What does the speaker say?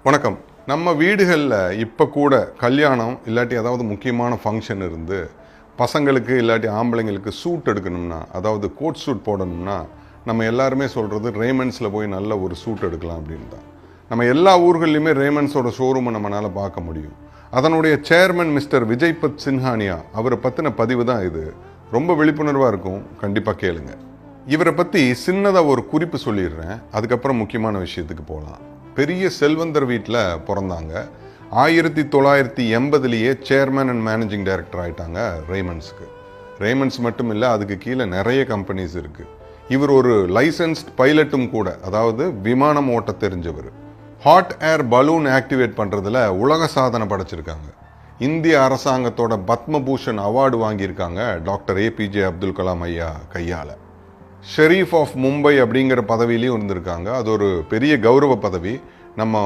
வணக்கம். நம்ம வீடுகளில் இப்போ கூட கல்யாணம் இல்லாட்டி ஏதாவது முக்கியமான ஃபங்க்ஷன் இருந்து பசங்களுக்கு இல்லாட்டி ஆம்பளைங்களுக்கு சூட் எடுக்கணும்னா, அதாவது கோட் சூட் போடணும்னா, நம்ம எல்லாருமே சொல்கிறது ரேமண்ட்ஸில் போய் நல்ல ஒரு சூட் எடுக்கலாம் அப்படின்னு தான். நம்ம எல்லா ஊர்கள்லையுமே ரேமண்ட்ஸோட ஷோரூமை நம்மளால் பார்க்க முடியும். அதனுடைய சேர்மன் மிஸ்டர் விஜய்பத் சின்ஹானியா அவரை பற்றின பதிவு தான் இது. ரொம்ப விழிப்புணர்வாக இருக்கும், கண்டிப்பாக கேளுங்க. இவரை பற்றி சின்னதாக ஒரு குறிப்பு சொல்லிடுறேன், அதுக்கப்புறம் முக்கியமான விஷயத்துக்கு போகலாம். பெரிய செல்வந்தர் வீட்டில் பிறந்தாங்க. 1980 சேர்மன் அண்ட் மேனேஜிங் டைரக்டர் ஆகிட்டாங்க ரேமண்ட்ஸ்க்கு. ரேமண்ட்ஸ் மட்டும் இல்லை, அதுக்கு கீழே நிறைய கம்பெனிஸ் இருக்குது. இவர் ஒரு லைசன்ஸ்ட் பைலட்டும் கூட, அதாவது விமானம் ஓட்ட தெரிஞ்சவர். ஹாட் ஏர் பலூன் ஆக்டிவேட் பண்ணுறதுல உலக சாதனை படைச்சிருக்காங்க. இந்திய அரசாங்கத்தோட பத்மபூஷன் அவார்டு வாங்கியிருக்காங்க டாக்டர் ஏபிஜே அப்துல் கலாம் ஐயா கையால். ஷெரீஃப் ஆஃப் மும்பை அப்படிங்கிற பதவியிலையும் இருந்திருக்காங்க. அது ஒரு பெரிய கௌரவ பதவி. நம்ம